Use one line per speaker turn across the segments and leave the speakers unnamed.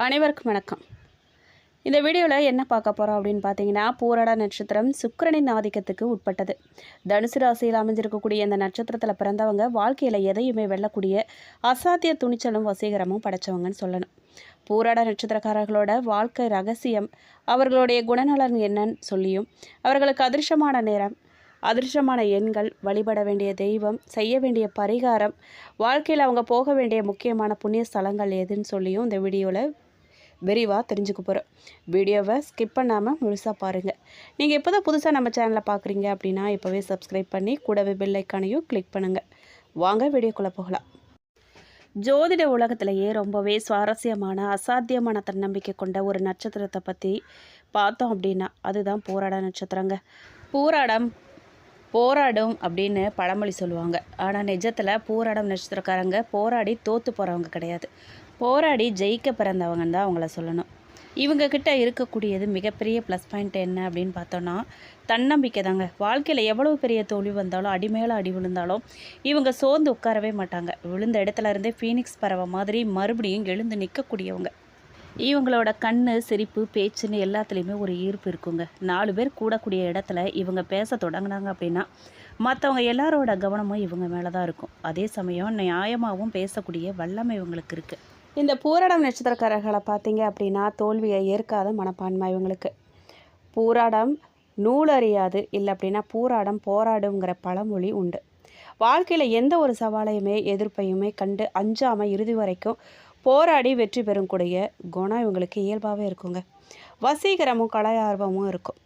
அனைவருக்கும் வணக்கம். இந்த வீடியோவில் என்ன பார்க்க போகிறோம் அப்படின்னு பார்த்தீங்கன்னா, பூராட நட்சத்திரம் சுக்கிரனின் ஆதிக்கத்துக்கு உட்பட்டது. தனுசு ராசியில் அமைஞ்சிருக்கக்கூடிய இந்த நட்சத்திரத்தில் பிறந்தவங்க வாழ்க்கையில் எதையுமே வெல்லக்கூடிய அசாத்திய துணிச்சலும் வசீகரமும் படைச்சவங்கன்னு சொல்லணும். பூராட நட்சத்திரக்காரர்களோட வாழ்க்கை ரகசியம், அவர்களுடைய குணநலன் என்னன்னு சொல்லியும், அவர்களுக்கு அதிர்ஷ்டமான நேரம், அதிர்ஷ்டமான எண்கள், வழிபட வேண்டிய தெய்வம், செய்ய வேண்டிய பரிகாரம், வாழ்க்கையில் அவங்க போக வேண்டிய முக்கியமான புண்ணிய ஸ்தலங்கள் எதுன்னு சொல்லியும் இந்த வீடியோவில் விரிவாக தெரிஞ்சுக்க போகிறோம். வீடியோவை ஸ்கிப் பண்ணாமல் முழுசாக பாருங்கள். நீங்கள் இப்போ தான் புதுசாக நம்ம சேனலை பார்க்குறீங்க அப்படின்னா இப்போவே சப்ஸ்கிரைப் பண்ணி கூடவே பெல் ஐக்கானையும் கிளிக் பண்ணுங்கள். வாங்க வீடியோக்குள்ளே போகலாம். ஜோதிட உலகத்திலேயே ரொம்பவே சுவாரஸ்யமான அசாத்தியமான தன்னம்பிக்கை கொண்ட ஒரு நட்சத்திரத்தை பற்றி பார்த்தோம் அப்படின்னா அதுதான் பூராட நட்சத்திரங்க. பூராடம் போராடும் அப்படின்னு பழமொழி சொல்லுவாங்க. ஆனால் நிஜத்தில் பூராடம் நட்சத்திரக்காரங்க போராடி தோற்று போகிறவங்க கிடையாது, போராடி ஜெயிக்க பிறந்தவங்கன்னு தான் அவங்கள சொல்லணும். இவங்கக்கிட்ட இருக்கக்கூடியது மிகப்பெரிய ப்ளஸ் பாயிண்ட் என்ன அப்படின்னு பார்த்தோன்னா தன்னம்பிக்கை தாங்க. வாழ்க்கையில் எவ்வளோ பெரிய தோல்வி வந்தாலும் அடி மேலே அடி விழுந்தாலும் இவங்க சோர்ந்து உட்காரவே மாட்டாங்க. விழுந்த இடத்துல இருந்தே ஃபீனிக்ஸ் பறவை மாதிரி மறுபடியும் எழுந்து நிற்கக்கூடியவங்க. இவங்களோட கண், சிரிப்பு, பேச்சுன்னு எல்லாத்துலேயுமே ஒரு ஈர்ப்பு இருக்குங்க. 4 பேர் கூடக்கூடிய இடத்துல இவங்க பேச தொடங்கினாங்க அப்படின்னா மற்றவங்க எல்லாரோட கவனமும் இவங்க மேலே தான் இருக்கும். அதே சமயம் நியாயமாகவும் பேசக்கூடிய வல்லமை இவங்களுக்கு இருக்குது. இந்த பூராடம் நட்சத்திரக்காரர்களை பார்த்தீங்க அப்படின்னா தோல்வியை ஏற்காத மனப்பான்மை இவங்களுக்கு. பூராடம் நூலறியாது, இல்லை அப்படின்னா பூராடம் போராடுங்கிற பழமொழி உண்டு. வாழ்க்கையில் எந்த ஒரு சவாலையுமே எதிர்ப்பையுமே கண்டு அஞ்சாமல் இறுதி வரைக்கும் போராடி வெற்றி பெறக்கூடிய குணம் இவங்களுக்கு இயல்பாகவே இருக்குங்க. வசீகரமும் கலை ஆர்வமும் இருக்கும்.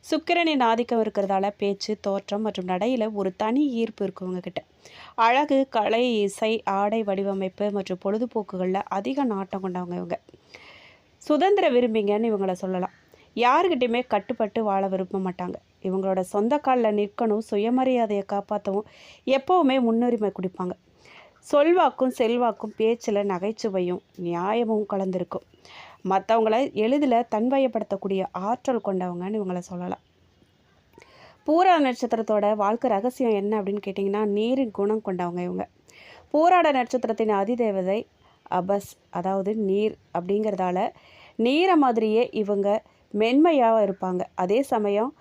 சுக்கிரனின் ஆதிக்கம் இருக்கிறதால பேச்சு, தோற்றம் மற்றும் நடையில் ஒரு தனி ஈர்ப்பு இருக்குவங்க கிட்ட. அழகு, கலை, இசை, ஆடை வடிவமைப்பு மற்றும் பொழுதுபோக்குகளில் அதிக நாட்டம் கொண்டவங்க இவங்க. சுதந்திர விரும்பிங்கன்னு இவங்கள சொல்லலாம். யாருக்கிட்டையுமே கட்டுப்பட்டு வாழ விரும்ப மாட்டாங்க. இவங்களோட சொந்த காலில் நிற்கணும், சுயமரியாதையை காப்பாற்றவும் எப்போவுமே முன்னுரிமை கொடுப்பாங்க. சொல்வாக்கும் செல்வாக்கும் பேச்சில் நகைச்சுவையும் நியாயமும் கலந்துருக்கும். மற்றவங்களை எளிதில் தன்வயப்படுத்தக்கூடிய ஆற்றல் கொண்டவங்கன்னு இவங்களை சொல்லலாம். பூராட நட்சத்திரத்தோட வாழ்க்கை ரகசியம் என்ன அப்படின்னு கேட்டிங்கன்னா நீரின் குணம் கொண்டவங்க இவங்க. பூராட நட்சத்திரத்தின் அதிதேவதை அபஸ், அதாவது நீர் அப்படிங்கிறதால நீரை மாதிரியே இவங்க மென்மையாக இருப்பாங்க. அதே சமயம்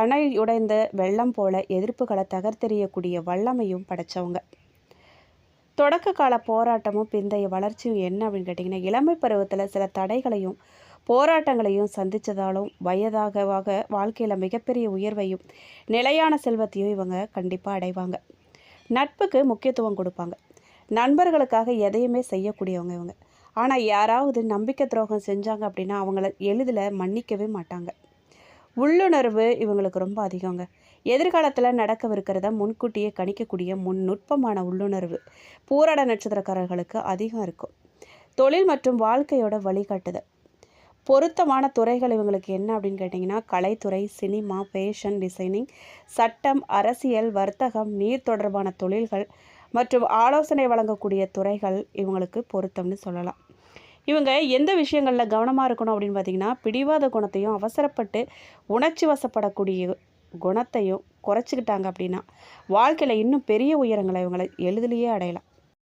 அணை உடைந்த வெள்ளம் போல எதிர்ப்புகளை தகர்த்தெறியக்கூடிய வல்லமையும் படைத்தவங்க. தொடக்க கால போராட்டமும் பிந்தைய வளர்ச்சியும் என்ன அப்படின்னு கேட்டிங்கன்னா இளமை பருவத்தில் சில தடைகளையும் போராட்டங்களையும் சந்தித்ததாலும் வயதாக வாழ்க்கையில் மிகப்பெரிய உயர்வையும் நிலையான செல்வத்தையும் இவங்க கண்டிப்பாக அடைவாங்க. நட்புக்கு முக்கியத்துவம் கொடுப்பாங்க. நண்பர்களுக்காக எதையுமே செய்யக்கூடியவங்க இவங்க. ஆனால் யாராவது நம்பிக்கை துரோகம் செஞ்சாங்க அப்படின்னா அவங்கள எளிதில் மன்னிக்கவே மாட்டாங்க. உள்ளுணர்வு இவங்களுக்கு ரொம்ப அதிகங்க. எதிர்காலத்தில் நடக்கவிருக்கிறத முன்கூட்டியே கணிக்கக்கூடிய நுட்பமான உள்ளுணர்வு பூராட நட்சத்திரக்காரர்களுக்கு அதிகம் இருக்கும். தொழில் மற்றும் வாழ்க்கையோட வழிகாட்டுதல். பொருத்தமான துறைகள் இவங்களுக்கு என்ன அப்படின்னு கேட்டிங்கன்னா கலைத்துறை, சினிமா, ஃபேஷன் டிசைனிங், சட்டம், அரசியல், வர்த்தகம், நீர் தொடர்பான தொழில்கள் மற்றும் ஆலோசனை வழங்கக்கூடிய துறைகள் இவங்களுக்கு பொருத்தம்னு சொல்லலாம். இவங்க எந்த விஷயங்களில் கவனமாக இருக்கணும் அப்படின்னு பார்த்திங்கன்னா பிடிவாத குணத்தையும் அவசரப்பட்டு உணர்ச்சி வசப்படக்கூடிய குணத்தையும் குறைச்சிக்கிட்டாங்க அப்படின்னா வாழ்க்கையில் இன்னும் பெரிய உயரங்களை இவங்களை எளிதிலேயே அடையலாம்.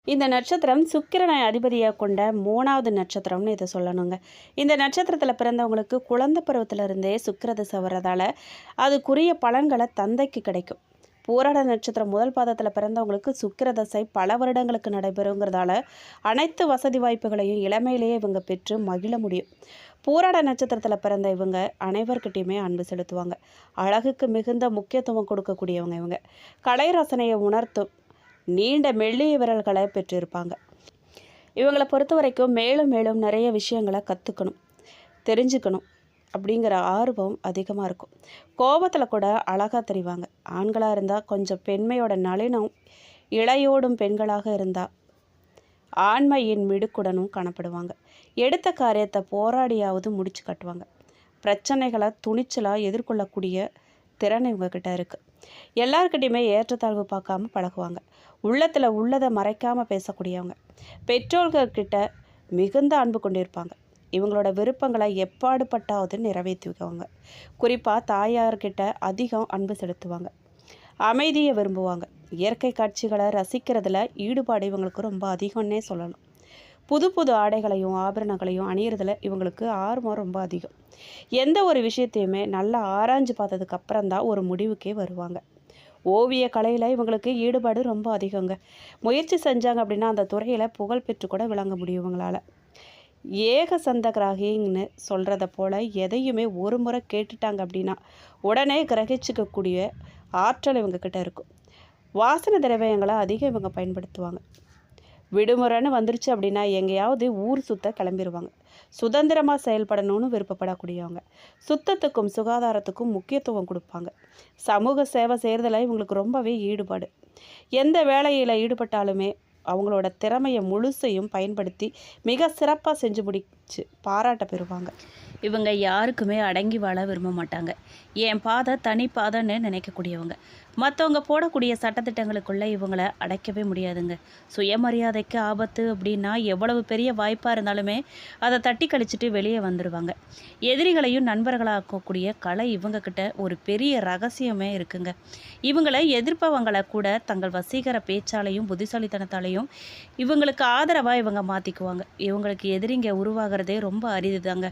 இந்த நட்சத்திரம் சுக்கிரனை அதிபதியாக கொண்ட 3வது நட்சத்திரம்னு இதை சொல்லணுங்க. இந்த நட்சத்திரத்தில் பிறந்தவங்களுக்கு குழந்தை பருவத்திலிருந்தே சுக்கிரதசை வர்றதால அதுக்குரிய பலன்களை தந்தைக்கு கிடைக்கும். பூராட நட்சத்திரம் முதல் பாதத்தில் பிறந்தவங்களுக்கு சுக்கிரதசை பல வருடங்களுக்கு நடைபெறுங்கிறதால அனைத்து வசதி வாய்ப்புகளையும் இளமையிலேயே இவங்க பெற்று மகிழ முடியும். பூராட நட்சத்திரத்தில் பிறந்த இவங்க அனைவர்கிட்டையுமே அன்பு செலுத்துவாங்க. அழகுக்கு மிகுந்த முக்கியத்துவம் கொடுக்கக்கூடியவங்க இவங்க. கலை ரசனையை உணர்த்தும் நீண்ட மெல்லிய விரல்களை பெற்றிருப்பாங்க. இவங்களை பொறுத்த வரைக்கும் மேலும் மேலும் நிறைய விஷயங்களை கற்றுக்கணும், தெரிஞ்சுக்கணும் அப்படிங்கிற ஆர்வம் அதிகமாக இருக்கும். கோபத்தில் கூட அழகாக தெரிவாங்க. ஆண்களாக இருந்தால் கொஞ்சம் பெண்மையோட நளினம், இளையோடும் பெண்களாக இருந்தால் ஆண்மையின் மிடுக்குடனும் காணப்படுவாங்க. எடுத்த காரியத்தை போராடியாவது முடிச்சு கட்டுவாங்க. பிரச்சனைகளை துணிச்சலாக எதிர்கொள்ளக்கூடிய திறன் இவங்கக்கிட்ட இருக்குது. எல்லாருக்கிட்டையுமே ஏற்றத்தாழ்வு பார்க்காம பழகுவாங்க. உள்ளத்தில் உள்ளதை மறைக்காமல் பேசக்கூடியவங்க. பெற்றோர்கள்கிட்ட மிகுந்த அன்பு கொண்டிருப்பாங்க. இவங்களோட விருப்பங்களை எப்பாடுபட்டாவது நிறைவேற்றுவாங்க. குறிப்பாக தாயார்கிட்ட அதிகம் அன்பு செலுத்துவாங்க. அமைதியை விரும்புவாங்க. இயற்கை காட்சிகளை ரசிக்கிறதுல ஈடுபாடு இவங்களுக்கு ரொம்ப அதிகம்னே சொல்லலாம். புது புது ஆடைகளையும் ஆபரணங்களையும் அணியிறதுல இவங்களுக்கு ஆர்வம் ரொம்ப அதிகம். எந்த ஒரு விஷயத்தையுமே நல்லா ஆராய்ஞ்சு பார்த்ததுக்கு அப்புறம் தான் ஒரு முடிவுக்கே வருவாங்க. ஓவிய கலையில் இவங்களுக்கு ஈடுபாடு ரொம்ப அதிகங்க. முயற்சி செஞ்சாங்க அப்படின்னா அந்த துறையில் புகழ் பெற்று கூட விளங்க முடியும் இவங்களால். ஏக சந்தகிராகின்னு சொல்கிறத போல் எதையுமே ஒரு முறை கேட்டுட்டாங்க அப்படின்னா உடனே கிரகிச்சிக்கக்கூடிய ஆற்றல் இவங்கக்கிட்ட இருக்கும். வாசனை திரவியங்களை அதிகம் இவங்க பயன்படுத்துவாங்க. விடுமுறைன்னு வந்துருச்சு அப்படின்னா எங்கேயாவது ஊர் சுத்த கிளம்பிடுவாங்க. சுதந்திரமாக செயல்படணும்னு விருப்பப்படக்கூடியவங்க. சுத்தத்துக்கும் சுகாதாரத்துக்கும் முக்கியத்துவம் கொடுப்பாங்க. சமூக சேவை செய்கிறதுல இவங்களுக்கு ரொம்பவே ஈடுபாடு. எந்த வேலையில் ஈடுபட்டாலுமே அவங்களோட திறமையை முழுசையும் பயன்படுத்தி மிக சிறப்பாக செஞ்சு முடிச்சு பாராட்ட பெறுவாங்க. இவங்க யாருக்குமே அடங்கி வாழ விரும்ப மாட்டாங்க. என் பாதை தனி பாதைன்னு நினைக்கக்கூடியவங்க. மற்றவங்க போடக்கூடிய சட்டத்திட்டங்களுக்குள்ளே இவங்களை அடைக்கவே முடியாதுங்க. சுயமரியாதைக்கு ஆபத்து அப்படின்னா எவ்வளவு பெரிய வாய்ப்பாக இருந்தாலுமே அதை தட்டி கழிச்சிட்டு வெளியே வந்துடுவாங்க. எதிரிகளையும் நண்பர்களாக்கக்கூடிய கலை இவங்கக்கிட்ட ஒரு பெரிய ரகசியமே இருக்குங்க. இவங்களை எதிர்ப்பவங்களை கூட தங்கள் வசீகர பேச்சாலையும் புத்திசாலித்தனத்தாலையும் இவங்களுக்கு ஆதரவாக இவங்க மாற்றிக்குவாங்க. இவங்களுக்கு எதிரிங்க உருவாகிறதே ரொம்ப அரிதுதாங்க.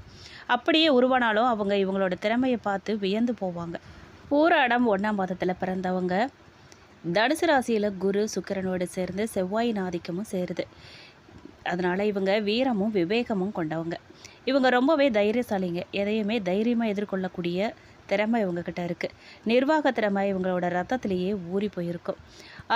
அப்படியே உருவானாலும் அவங்க இவங்களோட திறமையை பார்த்து வியந்து போவாங்க. பூராடம் 1ஆம் பாதத்தில் பிறந்தவங்க. தனுசு ராசியில் குரு சுக்கிரனோடு சேர்ந்து செவ்வாயின் ஆதிக்கமும் சேருது. அதனால் இவங்க வீரமும் விவேகமும் கொண்டவங்க. இவங்க ரொம்பவே தைரியசாலிங்க. எதையுமே தைரியமாக எதிர்கொள்ளக்கூடிய திறமை இவங்கக்கிட்ட இருக்குது. நிர்வாக திறமை இவங்களோட ரத்தத்திலேயே ஊறி போயிருக்கும்.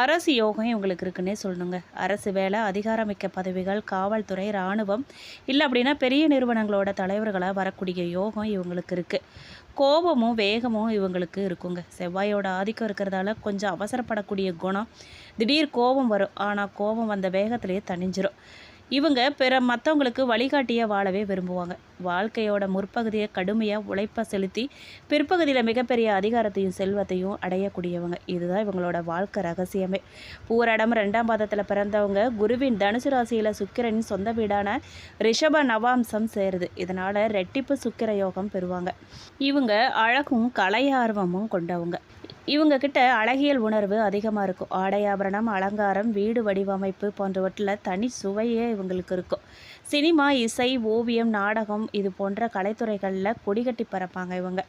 அரசு யோகம் இவங்களுக்கு இருக்குன்னே சொல்லணுங்க. அரசு வேலை, அதிகாரமிக்க பதவிகள், காவல்துறை, இராணுவம் இல்லை அப்படின்னா பெரிய நிறுவனங்களோட தலைவர்களாக வரக்கூடிய யோகம் இவங்களுக்கு இருக்குது. கோபமும் வேகமும் இவங்களுக்கு இருக்குங்க. செவ்வாயோட ஆதிக்கம் இருக்கிறதால கொஞ்சம் அவசரப்படக்கூடிய குணம். திடீர் கோபம் வரும், ஆனால் கோபம் வந்த வேகத்திலேயே தணிஞ்சிரும். இவங்க மற்றவங்களுக்கு வழிகாட்டியாக வாழவே விரும்புவாங்க. வாழ்க்கையோட முற்பகுதியை கடுமையாக உழைப்பை செலுத்தி பிற்பகுதியில் மிகப்பெரிய அதிகாரத்தையும் செல்வத்தையும் அடையக்கூடியவங்க. இதுதான் இவங்களோட வாழ்க்கை ரகசியமே. பூராடம் 2ஆம் பாதத்தில் பிறந்தவங்க. குருவின் தனுசு ராசியில் சுக்கிரனின் சொந்த வீடான ரிஷப நவாம்சம் சேருது. இதனால் ரெட்டிப்பு சுக்கிர யோகம் பெறுவாங்க. இவங்க அழகும் கலை ஆர்வமும் கொண்டவங்க. இவங்கக்கிட்ட அழகியல் உணர்வு அதிகமாக இருக்கும். ஆடை ஆபரணம், அலங்காரம், வீடு வடிவமைப்பு போன்றவற்றில் தனி சுவையே இவங்களுக்கு இருக்கும். சினிமா, இசை, ஓவியம், நாடகம் இது போன்ற கலைத்துறைகளில் கொடிகட்டி பறப்பாங்க இவங்க.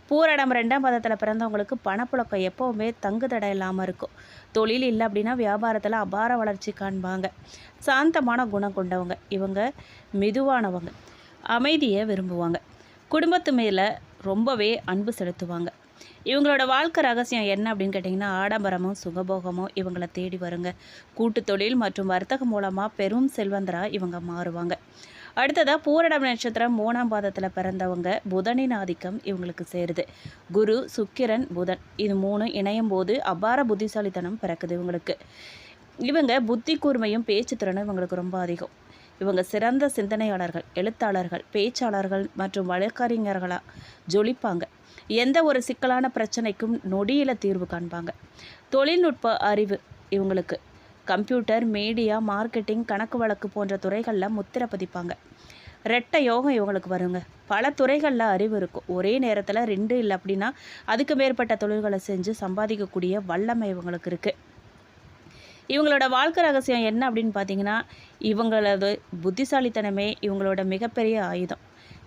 பூராடம் 2ஆம் பாதத்தில் பிறந்தவங்களுக்கு பணப்புழக்கம் எப்போவுமே தங்கு தடை இல்லாமல் இருக்கும். தொழில் இல்லை அப்படின்னா வியாபாரத்தில் அபார வளர்ச்சி காண்பாங்க. சாந்தமான குணம் கொண்டவங்க. இவங்க மெதுவானவங்க. அமைதியை விரும்புவாங்க. குடும்பத்து மேலே ரொம்பவே அன்பு செலுத்துவாங்க. இவங்களோட வாழ்க்கை ரகசியம் என்ன அப்படின்னு கேட்டிங்கன்னா ஆடம்பரமும் சுகபோகமும் இவங்களை தேடி வருங்க. கூட்டு தொழில் மற்றும் வர்த்தகம் மூலமாக பெரும் செல்வந்தராக இவங்க மாறுவாங்க. அடுத்ததாக பூரடம் நட்சத்திரம் 3ஆம் பாதத்தில் பிறந்தவங்க. புதனின் ஆதிக்கம் இவங்களுக்கு சேருது. குரு, சுக்கிரன், புதன் இது 3 இணையும் போது அபார புத்திசாலித்தனம் பிறக்குது இவங்களுக்கு. இவங்க புத்தி கூர்மையும் பேச்சு திறனும் இவங்களுக்கு ரொம்ப அதிகம். இவங்க சிறந்த சிந்தனையாளர்கள், எழுத்தாளர்கள், பேச்சாளர்கள் மற்றும் வழக்கறிஞர்களாக ஜொலிப்பாங்க. எந்த ஒரு சிக்கலான பிரச்சனைக்கும் நொடியில் தீர்வு காண்பாங்க. தொழில்நுட்ப அறிவு இவங்களுக்கு. கம்ப்யூட்டர், மீடியா, மார்க்கெட்டிங், கணக்கு வழக்கு போன்ற துறைகளில் முத்திரை பதிப்பாங்க. ரெட்டை யோகம் இவங்களுக்கு வருங்க. பல துறைகளில் அறிவு இருக்கும். ஒரே நேரத்தில் 2 இல்லை அப்படின்னா அதுக்கு மேற்பட்ட தொழில்களை செஞ்சு சம்பாதிக்கக்கூடிய வல்லமை இவங்களுக்கு இருக்குது. இவங்களோட வாழ்க்கை ரகசியம் என்ன அப்படின்னு பார்த்தீங்கன்னா இவங்களது புத்திசாலித்தனமே இவங்களோட மிகப்பெரிய ஆயுதம்.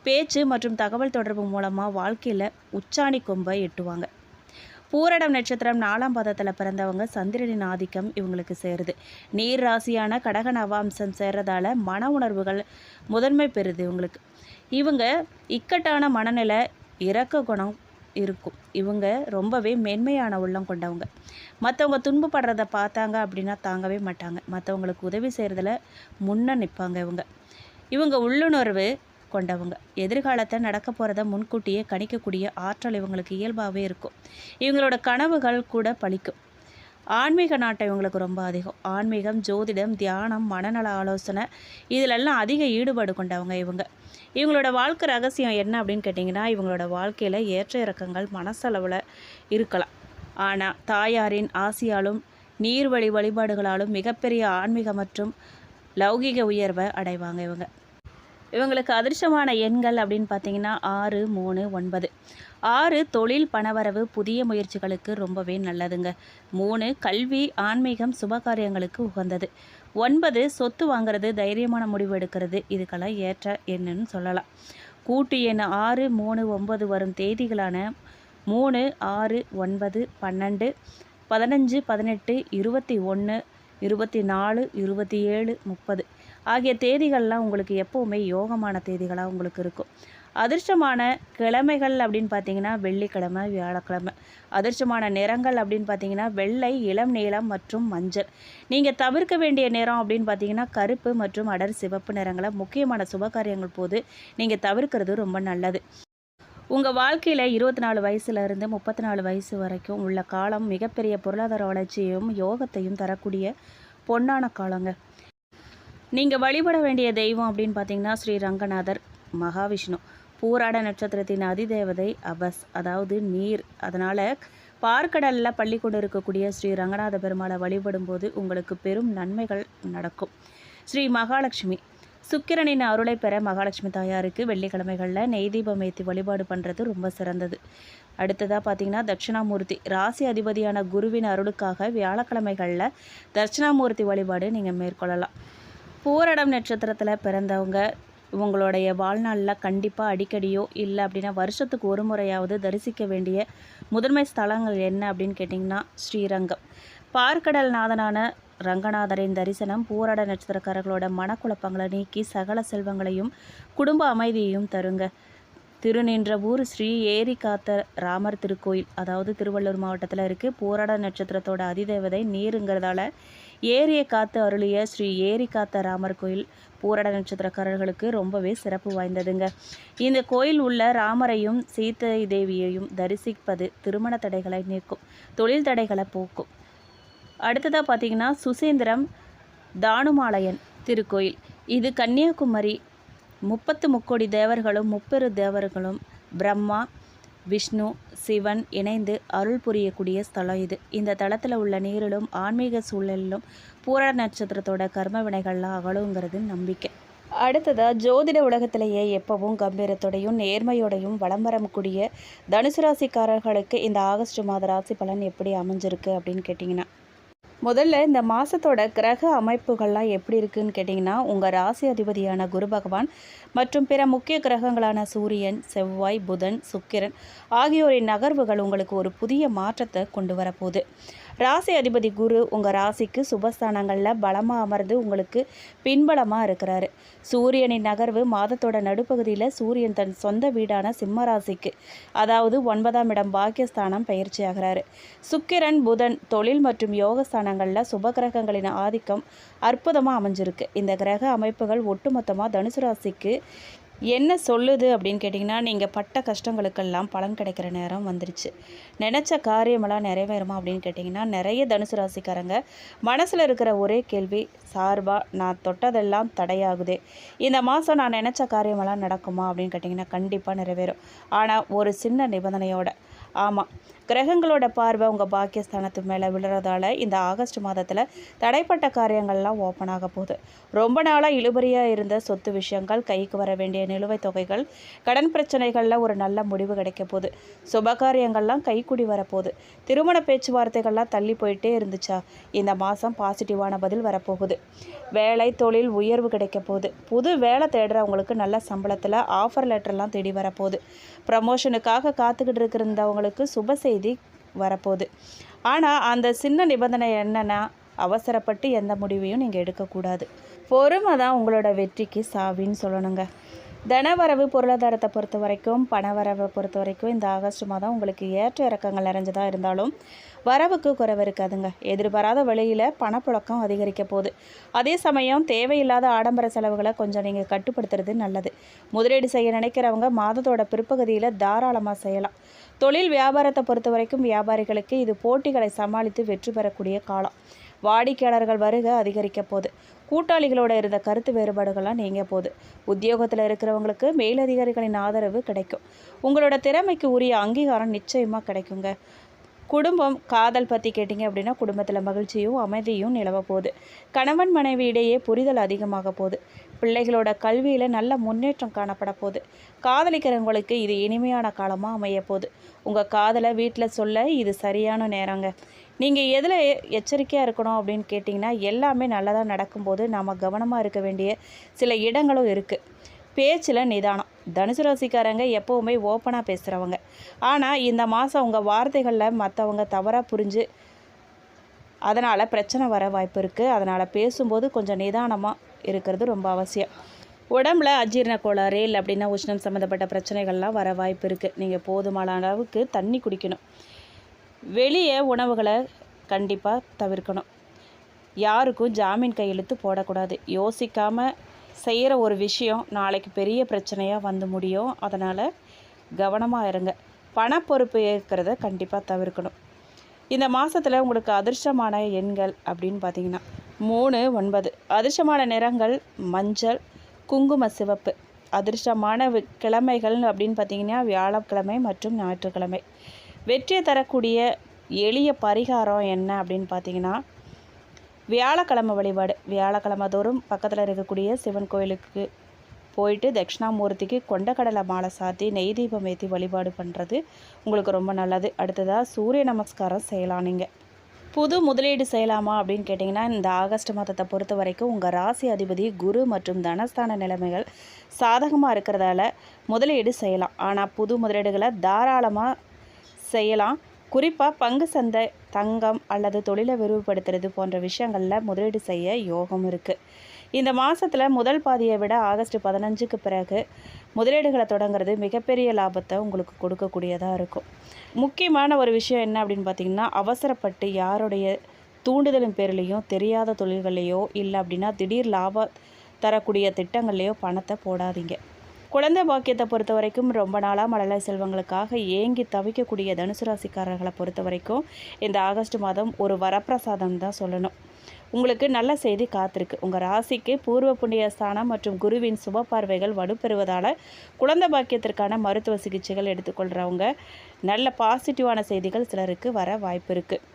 பேச்சு மற்றும் தகவல் தொடர்பு மூலமாக வாழ்க்கையில் உச்சாணி கொம்பை எட்டுவாங்க. பூரடம் நட்சத்திரம் 4ஆம் பாதத்தில் பிறந்தவங்க. சந்திரனின் ஆதிக்கம் இவங்களுக்கு சேருது. நீர் ராசியான கடக நவாம்சம் சேர்றதால மன உணர்வுகள் முதன்மை பெறுது இவங்களுக்கு. இவங்க இக்கட்டான மனநிலை, இரக்க குணம் இருக்கும். இவங்க ரொம்பவே மென்மையான உள்ளம் கொண்டவங்க. மற்றவங்க துன்பப்படுறத பார்த்தாங்க அப்படின்னா தாங்கவே மாட்டாங்க. மற்றவங்களுக்கு உதவி செய்கிறதுல முன்ன நிற்பாங்க இவங்க உள்ளுணர்வு கொண்டவங்க. எதிர்காலத்தை நடக்க போகிறத முன்கூட்டியே கணிக்கக்கூடிய ஆற்றல் இவங்களுக்கு இயல்பாகவே இருக்கும். இவங்களோட கனவுகள் கூட பலிக்கும். ஆன்மீக நாட்டம் இவங்களுக்கு ரொம்ப அதிகம். ஆன்மீகம், ஜோதிடம், தியானம், மனநல ஆலோசனை இதிலெல்லாம் அதிக ஈடுபாடு கொண்டவங்க இவங்களோட வாழ்க்கை ரகசியம் என்ன அப்படின்னு கேட்டிங்கன்னா இவங்களோட வாழ்க்கையில் ஏற்ற இறக்கங்கள் மனசளவில் இருக்கலாம். ஆனால் தாயாரின் ஆசியாலும் நீர்வழி வழிபாடுகளாலும் மிகப்பெரிய ஆன்மீக மற்றும் லௌகிக உயர்வை அடைவாங்க இவங்களுக்கு அதிர்ஷ்டமான எண்கள் அப்படின்னு பார்த்தீங்கன்னா 6, 3, 9. 6 தொழில், பணவரவு, புதிய முயற்சிகளுக்கு ரொம்பவே நல்லதுங்க. 3 கல்வி, ஆன்மீகம், சுபகாரியங்களுக்கு உகந்தது. 9 சொத்து வாங்குறது, தைரியமான முடிவு எடுக்கிறது, இதுக்கெல்லாம் ஏற்ற எண்ணுன்னு சொல்லலாம். கூட்டு எண் 6, 3, 9 வரும் தேதிகளான 3, 6, 9, 12, 15, 18, 21, 24, 27, 30 ஆகிய தேதிகள்லாம் உங்களுக்கு எப்போவுமே யோகமான தேதிகளாக உங்களுக்கு இருக்கும். அதிர்ஷ்டமான கிழமைகள் அப்படின்னு பார்த்தீங்கன்னா வெள்ளிக்கிழமை, வியாழக்கிழமை. அதிர்ஷ்டமான நிறங்கள் அப்படின்னு பார்த்தீங்கன்னா வெள்ளை, இளம் நீலம் மற்றும் மஞ்சள். நீங்கள் தவிர்க்க வேண்டிய நிறம் அப்படின்னு பார்த்தீங்கன்னா கருப்பு மற்றும் அடர் சிவப்பு நிறங்களை முக்கியமான சுபகாரியங்கள் போது நீங்கள் தவிர்க்கிறது ரொம்ப நல்லது. உங்கள் வாழ்க்கையில் 24 வயசுலேருந்து 34 வயசு வரைக்கும் உள்ள காலம் மிகப்பெரிய பொருளாதார வளர்ச்சியையும் யோகத்தையும் தரக்கூடிய பொன்னான காலங்க. நீங்கள் வழிபட வேண்டிய தெய்வம் அப்படின்னு பார்த்தீங்கன்னா ஸ்ரீ ரங்கநாதர், மகாவிஷ்ணு. பூராட நட்சத்திரத்தின் அதிதேவதை அபஸ், அதாவது நீர். அதனால் பார்க்கடலில் பள்ளி கொண்டு இருக்கக்கூடிய ஸ்ரீ ரங்கநாத பெருமாளை வழிபடும் போது உங்களுக்கு பெரும் நன்மைகள் நடக்கும். ஸ்ரீ மகாலட்சுமி, சுக்கிரனின் அருளை பெற மகாலட்சுமி தாயாருக்கு வெள்ளிக்கிழமைகளில் நெய் தீபம் ஏற்றி வழிபாடு பண்ணுறது ரொம்ப சிறந்தது. அடுத்ததாக பார்த்தீங்கன்னா தட்சிணாமூர்த்தி, ராசி அதிபதியான குருவின் அருளுக்காக வியாழக்கிழமைகளில் தட்சிணாமூர்த்தி வழிபாடு நீங்கள் மேற்கொள்ளலாம். பூரடம் நட்சத்திரத்தில் பிறந்தவங்க உங்களுடைய வாழ்நாளில் கண்டிப்பாக அடிக்கடியோ இல்லை அப்படின்னா வருஷத்துக்கு ஒரு முறையாவது தரிசிக்க வேண்டிய முதன்மை ஸ்தலங்கள் என்ன அப்படின்னு கேட்டிங்கன்னா ஸ்ரீரங்கம். பார்க்கடல் நாதனான ரங்கநாதரின் தரிசனம் பூராட நட்சத்திரக்காரர்களோட மனக்குழப்பங்களை நீக்கி சகல செல்வங்களையும் குடும்ப அமைதியையும் தருங்க. திருநின்ற ஊர் ஸ்ரீ ஏரி காத்த ராமர் திருக்கோயில், அதாவது திருவள்ளூர் மாவட்டத்தில் இருக்குது. பூராட நட்சத்திரத்தோட அதிதேவதை நீருங்கிறதால ஏரியை காத்து அருளிய ஸ்ரீ ஏரி காத்த ராமர் கோயில் பூராட நட்சத்திரக்காரர்களுக்கு ரொம்பவே சிறப்பு வாய்ந்ததுங்க. இந்த கோயில் உள்ள ராமரையும் சீதை தேவியையும் தரிசிப்பது திருமண தடைகளை நீக்கும், தொழில் தடைகளை போக்கும். அடுத்ததாக பார்த்திங்கன்னா சுசீந்திரம் தானுமாலயன் திருக்கோயில். இது கன்னியாகுமரி. 30 முக்கோடி தேவர்களும் 30 தேவர்களும் பிரம்மா, விஷ்ணு, சிவன் இணைந்து அருள் புரியக்கூடிய ஸ்தலம் இது. இந்த தளத்தில் உள்ள நீரிலும் ஆன்மீக சூழலிலும் பூராட நட்சத்திரத்தோட கர்ம வினைகள்லாம் அகலுங்கிறது நம்பிக்கை. அடுத்ததாக ஜோதிட உலகத்திலேயே எப்பவும் கம்பீரத்தோடையும் நேர்மையோடையும் வலம் வரக்கூடிய தனுசு ராசிக்காரர்களுக்கு இந்த ஆகஸ்ட் மாத ராசி பலன் எப்படி அமைஞ்சிருக்கு அப்படின்னு கேட்டிங்கன்னா, முதல்ல இந்த மாதத்தோட கிரக அமைப்புகள்லாம் எப்படி இருக்குதுன்னு கேட்டிங்கன்னா, உங்கள் ராசி அதிபதியான குரு பகவான் மற்றும் பிற முக்கிய கிரகங்களான சூரியன், செவ்வாய், புதன், சுக்கிரன் ஆகியோரின் நகர்வுகள் உங்களுக்கு ஒரு புதிய மாற்றத்தை கொண்டு வரப்போகுது. ராசி அதிபதி குரு உங்கள் ராசிக்கு சுபஸ்தானங்களில் பலமாக அமர்ந்து உங்களுக்கு பின்பலமாக இருக்கிறாரு. சூரியனின் நகர்வு மாதத்தோட நடுப்பகுதியில் சூரியன் தன் சொந்த வீடான சிம்ம ராசிக்கு, அதாவது 9ஆம் இடம் பாக்கியஸ்தானம் பயிற்சி ஆகிறாரு. சுக்கிரன், புதன் தொழில் மற்றும் யோகஸ்தானங்களில் சுபகிரகங்களின் ஆதிக்கம் அற்புதமாக அமைஞ்சிருக்கு. இந்த கிரக அமைப்புகள் ஒட்டுமொத்தமாக தனுசு ராசிக்கு என்ன சொல்லுது அப்படின்னு கேட்டிங்கன்னா, நீங்கள் பட்ட கஷ்டங்களுக்கெல்லாம் பலன் கிடைக்கிற நேரம் வந்துருச்சு. நினச்ச காரியமெல்லாம் நிறைவேறுமா அப்படின்னு கேட்டிங்கன்னா, நிறைய தனுசு ராசிக்காரங்க மனசில் இருக்கிற ஒரே கேள்வி, சார்பாக நான் தொட்டதெல்லாம் தடையாகுதே, இந்த மாதம் நான் நினச்ச காரியமெல்லாம் நடக்குமா அப்படின்னு கேட்டிங்கன்னா கண்டிப்பாக நிறைவேறும். ஆனால் ஒரு சின்ன நிபந்தனையோட. ஆமாம், கிரகங்களோட பார்வை உங்கள் பாக்கியஸ்தானத்து மேலே விழுறதால இந்த ஆகஸ்ட் மாதத்தில் தடைப்பட்ட காரியங்கள்லாம் ஓப்பன் ஆக போகுது. ரொம்ப நாளாக இழுபறியாக இருந்த சொத்து விஷயங்கள், கைக்கு வர வேண்டிய நிலுவைத் தொகைகள், கடன் பிரச்சனைகளில் ஒரு நல்ல முடிவு கிடைக்க போகுது. சுபகாரியங்கள்லாம் கைக்கூடி வரப்போகுது. திருமண பேச்சுவார்த்தைகள்லாம் தள்ளி போயிட்டே இருந்துச்சா, இந்த மாதம் பாசிட்டிவான பதில் வரப்போகுது. வேலை தொழில் உயர்வு கிடைக்க போகுது. புது வேலை தேடுறவங்களுக்கு நல்ல சம்பளத்தில் ஆஃபர் லெட்டர்லாம் தேடி வரப்போகுது. ப்ரமோஷனுக்காக காத்துக்கிட்டு இருக்கிறவங்களுக்கு சுப செய்தி வரப்போகுது. ஆனால் அந்த சின்ன நிபந்தனை என்னென்னா, அவசரப்பட்டு எந்த முடிவையும் நீங்கள் எடுக்கக்கூடாது. பொறுமை தான் உங்களோட வெற்றிக்கு சாவின்னு சொல்லணுங்க. தனவரவு பொருளாதாரத்தை பொறுத்த வரைக்கும், பணவரவை பொறுத்த வரைக்கும் இந்த ஆகஸ்ட் மாதம் உங்களுக்கு ஏற்ற இறக்கங்கள் நிறைஞ்சதாக இருந்தாலும் வரவுக்கு குறைவு இருக்காதுங்க. எதிர்பாராத வழியில் பணப்புழக்கம் அதிகரிக்க போகுது. அதே சமயம் தேவையில்லாத ஆடம்பர செலவுகளை கொஞ்சம் நீங்கள் கட்டுப்படுத்துறது நல்லது. முதலீடு செய்ய நினைக்கிறவங்க மாதத்தோட பிற்பகுதியில் தாராளமாக செய்யலாம். தொழில் வியாபாரத்தை பொறுத்த வரைக்கும் வியாபாரிகளுக்கு இது போட்டிகளை சமாளித்து வெற்றி பெறக்கூடிய காலம். வாடிக்கையாளர்கள் வருகை அதிகரிக்க போகுது. கூட்டாளிகளோட இருந்த கருத்து வேறுபாடுகள்லாம் நீங்க போகுது. உத்தியோகத்தில் இருக்கிறவங்களுக்கு மேலதிகாரிகளின் ஆதரவு கிடைக்கும். உங்களோட திறமைக்கு உரிய அங்கீகாரம் நிச்சயமாக கிடைக்குங்க. குடும்பம், காதல் பற்றி கேட்டிங்க அப்படின்னா குடும்பத்தில் மகிழ்ச்சியும் அமைதியும் நிலவ போகுது. கணவன் மனைவி இடையே புரிதல் அதிகமாக போகுது. பிள்ளைகளோட கல்வியில் நல்ல முன்னேற்றம் காணப்பட போகுது. காதலிக்கிறவங்களுக்கு இது இனிமையான காலமாக அமைய போகுது. உங்கள் காதலை வீட்டில் சொல்ல இது சரியான நேரங்க. நீங்கள் எதில் எச்சரிக்கையாக இருக்கணும் அப்படின்னு கேட்டிங்கன்னா, எல்லாமே நல்லதாக நடக்கும்போது நாம் கவனமாக இருக்க வேண்டிய சில இடங்களும் இருக்குது. பேச்சில் நிதானம். தனுசு ராசிக்காரங்க எப்போவுமே ஓப்பனாக பேசுகிறவங்க. ஆனால் இந்த மாதம் உங்கள் வார்த்தைகளில் மற்றவங்க தவறாக புரிஞ்சு அதனால் பிரச்சனை வர வாய்ப்பு இருக்குது. அதனால் பேசும்போது கொஞ்சம் நிதானமாக இருக்கிறது ரொம்ப அவசியம். உடம்புல அஜீரண கோளாறு இல்லை அப்படின்னா உஷ்ணம் சம்மந்தப்பட்ட பிரச்சனைகள்லாம் வர வாய்ப்பு இருக்குது. நீங்கள் போதுமான அளவுக்கு தண்ணி குடிக்கணும். வெளியே உணவுகளை கண்டிப்பாக தவிர்க்கணும். யாருக்கும் ஜாமீன் கையெழுத்து போடக்கூடாது. யோசிக்காமல் செய்கிற ஒரு விஷயம் நாளைக்கு பெரிய பிரச்சனையாக வந்து முடியும். அதனால் கவனமாக இருங்க. பணப்பொறுப்பு ஏற்கிறத கண்டிப்பாக தவிர்க்கணும். இந்த மாதத்தில் உங்களுக்கு அதிர்ஷ்டமான எண்கள் அப்படின்னு பார்த்தீங்கன்னா 3, 9. அதிர்ஷ்டமான நிறங்கள் மஞ்சள், குங்கும சிவப்பு. அதிர்ஷ்டமான கிழமைகள் அப்படின்னு பார்த்தீங்கன்னா வியாழக்கிழமை மற்றும் ஞாயிற்றுக்கிழமை. வெற்றியை தரக்கூடிய எளிய பரிகாரம் என்ன அப்படின்னு பார்த்தீங்கன்னா வியாழக்கிழமை வழிபாடு. வியாழக்கிழமை தோறும் பக்கத்தில் இருக்கக்கூடிய சிவன் கோயிலுக்கு போயிட்டு தட்சிணாமூர்த்திக்கு கொண்டக்கடலை மாலை சாத்தி நெய் தீபம் ஏற்றி வழிபாடு பண்ணுறது உங்களுக்கு ரொம்ப நல்லது. அடுத்ததாக சூரிய நமஸ்காரம் செய்யலாம். நீங்கள் புது முதலீடு செய்யலாமா அப்படின்னு கேட்டிங்கன்னா, இந்த ஆகஸ்ட் மாதத்தை பொறுத்த வரைக்கும் உங்கள் ராசி அதிபதி குரு மற்றும் தனஸ்தான நிலைமைகள் சாதகமாக இருக்கிறதால முதலீடு செய்யலாம். ஆனால் புது முதலீடுகளை தாராளமாக செய்யலாம். குறிப்பாக பங்கு சந்தை, தங்கம் அல்லது தொழிலை விரிவுபடுத்துறது போன்ற விஷயங்களில் முதலீடு செய்ய யோகம் இருக்குது. இந்த மாதத்தில் முதல் பாதியை விட ஆகஸ்ட் 15க்கு பிறகு முதலீடுகளை தொடங்குறது மிகப்பெரிய லாபத்தை உங்களுக்கு கொடுக்கக்கூடியதாக இருக்கும். முக்கியமான ஒரு விஷயம் என்ன அப்படின்னு பார்த்திங்கன்னா, அவசரப்பட்டு யாருடைய தூண்டுதலின் பேர்லேயும் தெரியாத தொழில்களையோ இல்லை அப்படின்னா திடீர் லாபம் தரக்கூடிய திட்டங்கள்லையோ பணத்தை போடாதீங்க. குழந்தை பாக்கியத்தை பொறுத்த வரைக்கும் ரொம்ப நாளாக மழலை செல்வங்களுக்காக ஏங்கி தவிக்கக்கூடிய தனுசு ராசிக்காரர்களை பொறுத்த வரைக்கும் இந்த ஆகஸ்ட் மாதம் ஒரு வரப்பிரசாதம் தான் சொல்லணும். உங்களுக்கு நல்ல செய்தி காத்திருக்கு. உங்கள் ராசிக்கு பூர்வ புண்ணிய ஸ்தானம் மற்றும் குருவின் சுப பார்வைகள் வலுப்பெறுவதால் குழந்தை பாக்கியத்திற்கான மருத்துவ சிகிச்சைகள் எடுத்துக்கொள்கிறவங்க நல்ல பாசிட்டிவான செய்திகள் சிலருக்கு வர வாய்ப்பு இருக்குது.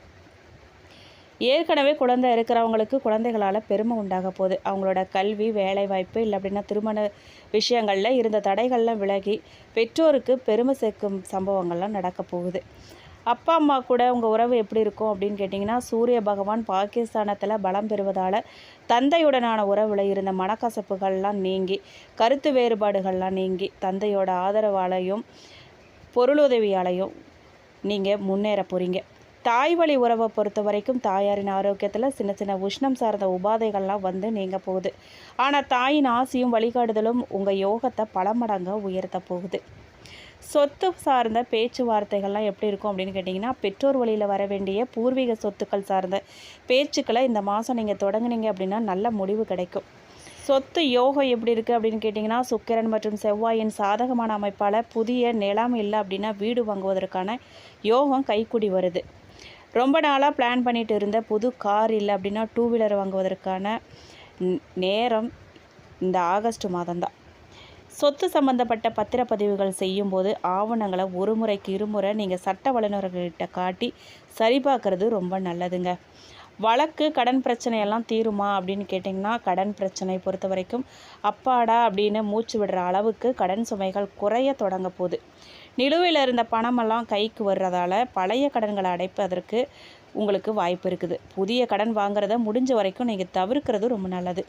ஏற்கனவே குழந்தை இருக்கிறவங்களுக்கு குழந்தைகளால் பெருமை உண்டாக போகுது. அவங்களோட கல்வி, வேலைவாய்ப்பு இல்லை அப்படின்னா திருமண விஷயங்களில் இருந்த தடைகள்லாம் விலகி பெற்றோருக்கு பெருமை சேர்க்கும் சம்பவங்கள்லாம் நடக்க போகுது. அப்பா அம்மா கூட உங்கள் உறவு எப்படி இருக்கும் அப்படின்னு கேட்டிங்கன்னா, சூரிய பகவான் பாகிஸ்தானத்தில் பலம் பெறுவதால் தந்தையுடனான உறவில் இருந்த மனக்கசப்புகள்லாம் நீங்கி, கருத்து வேறுபாடுகள்லாம் நீங்கி, தந்தையோட ஆதரவாலையும் பொருளுதவியாலையும் நீங்கள் முன்னேற போகிறீங்க. தாய் வழி உறவை பொறுத்த வரைக்கும் தாயாரின் ஆரோக்கியத்தில் சின்ன சின்ன உஷ்ணம் சார்ந்த உபாதைகள்லாம் வந்து நீங்க போகுது. ஆனால் தாயின் ஆசையும் வழிகாடுதலும் உங்கள் யோகத்தை பல மடங்காக உயர்த்த போகுது. சொத்து சார்ந்த பேச்சுவார்த்தைகள்லாம் எப்படி இருக்கும் அப்படின்னு கேட்டிங்கன்னா, பெற்றோர் வழியில் வர வேண்டிய பூர்வீக சொத்துக்கள் சார்ந்த பேச்சுக்களை இந்த மாதம் நீங்கள் தொடங்குனீங்க அப்படின்னா நல்ல முடிவு கிடைக்கும். சொத்து யோகம் எப்படி இருக்குது அப்படின்னு கேட்டிங்கன்னா, சுக்கிரன் மற்றும் செவ்வாயின் சாதகமான அமைப்பால் புதிய நிலம் இல்லை அப்படின்னா வீடு வாங்குவதற்கான யோகம் கைக்கூடி வருது. ரொம்ப நாளாக பிளான் பண்ணிட்டு இருந்த புது கார் இல்லை அப்படின்னா 2 வீலர் வாங்குவதற்கான நேரம் இந்த ஆகஸ்ட் மாதம்தான். சொத்து சம்பந்தப்பட்ட பத்திரப்பதிவுகள் செய்யும்போது ஆவணங்களை ஒரு முறைக்கு இருமுறை நீங்கள் சட்ட வல்லுநர்கள்கிட்ட காட்டி சரிபார்க்கறது ரொம்ப நல்லதுங்க. வழக்கு, கடன் பிரச்சனையெல்லாம் தீருமா அப்படின்னு கேட்டிங்கன்னா, கடன் பிரச்சனை பொறுத்த வரைக்கும் அப்பாடா அப்படின்னு மூச்சு விடுற அளவுக்கு கடன் சுமைகள் குறைய தொடங்க போகுது. நிலுவையில் இருந்த பணமெல்லாம் கைக்கு வர்றதால பழைய கடன்களை அடைப்பதற்கு உங்களுக்கு வாய்ப்பு இருக்குது. புதிய கடன் வாங்குறத முடிஞ்ச வரைக்கும் நீங்கள் தவிர்க்கிறது ரொம்ப நல்லது.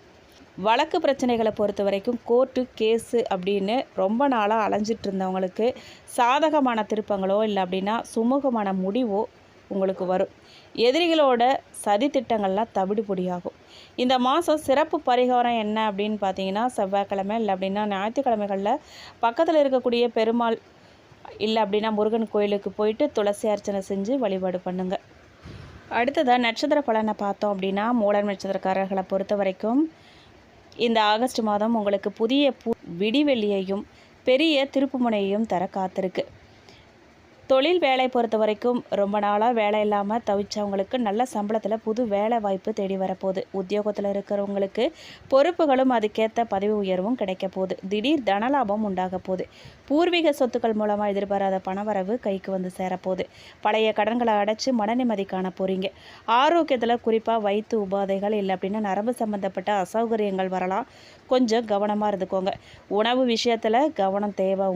வழக்கு பிரச்சனைகளை பொறுத்த வரைக்கும் கோர்ட்டு கேஸு அப்படின்னு ரொம்ப நாளாக அலைஞ்சிட்டு இருந்தவங்களுக்கு சாதகமான திருப்பங்களோ இல்லை அப்படின்னா சுமூகமான முடிவோ உங்களுக்கு வரும். எதிரிகளோட சதி திட்டங்கள்லாம் தவிடுபொடியாகும். இந்த மாதம் சிறப்பு பரிகாரம் என்ன அப்படின்னு பார்த்தீங்கன்னா, செவ்வாய்க்கிழமை இல்லை அப்படின்னா ஞாயிற்றுக்கிழமைகளில் பக்கத்தில் இருக்கக்கூடிய பெருமாள் இல்லை அப்படின்னா முருகன் கோயிலுக்கு போயிட்டு துளசி அர்ச்சனை செஞ்சு வழிபாடு பண்ணுங்கள். அடுத்ததாக நட்சத்திர பலனை பார்த்தோம் அப்படின்னா, மூலம் நட்சத்திரக்காரர்களை பொறுத்த வரைக்கும் இந்த ஆகஸ்ட் மாதம் உங்களுக்கு புதிய விடிவெள்ளியையும் பெரிய திருப்புமுனையையும் தர காத்திருக்கு. தொழில் வேலை பொறுத்த வரைக்கும் ரொம்ப நாளாக வேலை இல்லாமல் தவிச்சவங்களுக்கு நல்ல சம்பளத்தில் புது வேலை வாய்ப்பு தேடி வரப்போகுது. உத்தியோகத்தில் இருக்கிறவங்களுக்கு பொறுப்புகளும் அதுக்கேற்ற பதவி உயர்வும் கிடைக்க போகுது. திடீர் தனலாபம் உண்டாக போகுது. பூர்வீக சொத்துக்கள் மூலமாக எதிர்பாராத பணவரவு கைக்கு வந்து சேரப்போகுது. பழைய கடன்களை அடைச்சி மன நிம்மதி காண போகிறீங்க. ஆரோக்கியத்தில் குறிப்பாக வயிற்று உபாதைகள் இல்லை அப்படின்னா நரம்பு சம்மந்தப்பட்ட அசௌகரியங்கள் வரலாம். கொஞ்சம் கவனமாக இருந்துக்கோங்க. உணவு விஷயத்தில் கவனம் தேவை.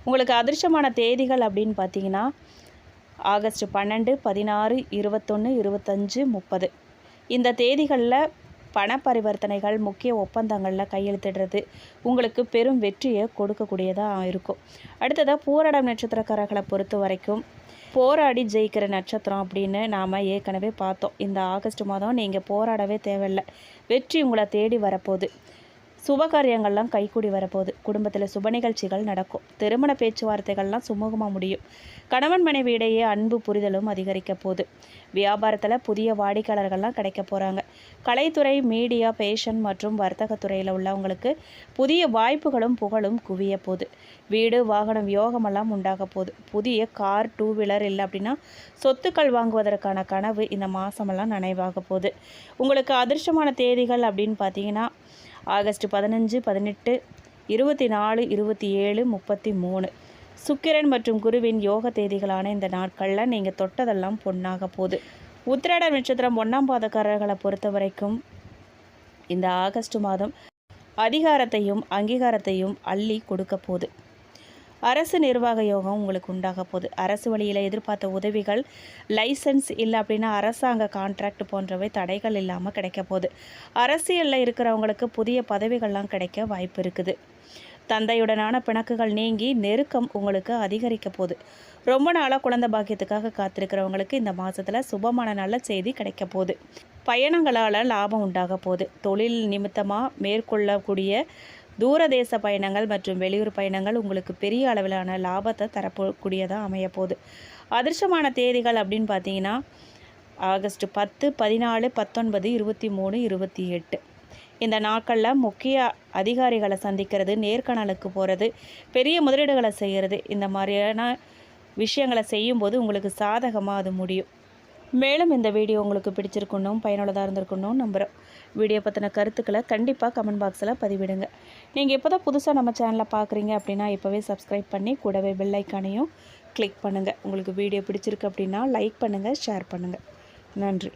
உங்களுக்கு அதிர்ஷ்டமான தேதிகள் அப்படின்னு பார்த்தீங்கன்னா, ஆகஸ்ட் 12, 16, 21, 25, 30 இந்த தேதிகளில் பண பரிவர்த்தனைகள், முக்கிய ஒப்பந்தங்களில் கையெழுத்திடுறது உங்களுக்கு பெரும் வெற்றியை கொடுக்கக்கூடியதாக இருக்கும். அடுத்ததாக பூராடம் நட்சத்திரக்காரர்களை பொறுத்த வரைக்கும் போராடி ஜெயிக்கிற நட்சத்திரம் அப்படின்னு நாம் ஏற்கனவே பார்த்தோம். இந்த ஆகஸ்ட் மாதம் நீங்கள் போராடவே தேவையில்லை, வெற்றி உங்களை தேடி வரப்போகுது. சுபகாரியங்கள்லாம் கைக்கூடி வரப்போகுது. குடும்பத்தில் சுப நிகழ்ச்சிகள் நடக்கும். திருமண பேச்சுவார்த்தைகள்லாம் சுமூகமாக முடியும். கணவன் மனைவி இடையே அன்பு புரிதலும் அதிகரிக்க போகுது. வியாபாரத்தில் புதிய வாடிக்கையாளர்கள்லாம் கிடைக்க போகிறாங்க. கலைத்துறை, மீடியா, பேஷன் மற்றும் வர்த்தகத்துறையில் உள்ளவங்களுக்கு புதிய வாய்ப்புகளும் புகழும் குவிய போகுது. வீடு, வாகனம், யோகமெல்லாம் உண்டாக போகுது. புதிய கார், 2 வீலர் இல்லை அப்படின்னா சொத்துக்கள் வாங்குவதற்கான கனவு இந்த மாதமெல்லாம் நனைவாக போகுது. உங்களுக்கு அதிர்ஷ்டமான தேதிகள் அப்படின்னு பார்த்தீங்கன்னா ஆகஸ்ட் 15, 18, 24, 27, 33 சுக்கிரன் மற்றும் குருவின் யோக தேதிகளான இந்த நாட்களில் நீங்கள் தொட்டதெல்லாம் பொன்னாக போகுது. உத்திராட நட்சத்திரம் 1ஆம் பாதக்காரர்களை பொறுத்த வரைக்கும் இந்த ஆகஸ்ட் மாதம் அதிகாரத்தையும் அங்கீகாரத்தையும் அள்ளி கொடுக்க போகுது. அரசு நிர்வாக யோகம் உங்களுக்கு உண்டாக போகுது. அரசு வழியில் எதிர்பார்த்த உதவிகள், லைசன்ஸ் இல்லை அப்படின்னா அரசாங்க கான்ட்ராக்ட் போன்றவை தடைகள் இல்லாமல் கிடைக்க போகுது. அரசியலில் இருக்கிறவங்களுக்கு புதிய பதவிகள்லாம் கிடைக்க வாய்ப்பு இருக்குது. தந்தையுடனான பிணக்குகள் நீங்கி நெருக்கம் உங்களுக்கு அதிகரிக்க போகுது. ரொம்ப நாளாக குழந்தை பாக்கியத்துக்காக காத்திருக்கிறவங்களுக்கு இந்த மாதத்தில் சுபமான நல்ல செய்தி கிடைக்க போகுது. பயணங்களால் லாபம் உண்டாக போகுது. தொழில் நிமித்தமாக மேற்கொள்ளக்கூடிய தூரதேச பயணங்கள் மற்றும் வெளியூர் பயணங்கள் உங்களுக்கு பெரிய அளவிலான லாபத்தை தரக்கூடியதாக அமையப்போகுது. அதிர்ஷ்டமான தேதிகள் அப்படின்னு பார்த்தீங்கன்னா ஆகஸ்ட் 10, 14, 19, 23, 28 இந்த நாட்களில் முக்கிய அதிகாரிகளை சந்திக்கிறது, நேர்காணலுக்கு போகிறது, பெரிய முதலீடுகளை செய்கிறது, இந்த மாதிரியான விஷயங்களை செய்யும்போது உங்களுக்கு சாதகமாக அது முடியும். மேலும் இந்த வீடியோ உங்களுக்கு பிடிச்சிருக்கணும், பயனுள்ளதாக இருந்திருக்கணும் நம்புகிறோம். வீடியோ பற்றின கருத்துக்களை கண்டிப்பாக கமெண்ட் பாக்ஸில் பதிவிடுங்க. நீங்கள் இப்போ தான் புதுசாக நம்ம சேனலை பார்க்குறீங்க அப்படின்னா இப்போவே சப்ஸ்கிரைப் பண்ணி கூடவே பெல் ஐக்கானையும் கிளிக் பண்ணுங்கள். உங்களுக்கு வீடியோ பிடிச்சிருக்கு அப்படின்னா லைக் பண்ணுங்கள், ஷேர் பண்ணுங்கள். நன்றி.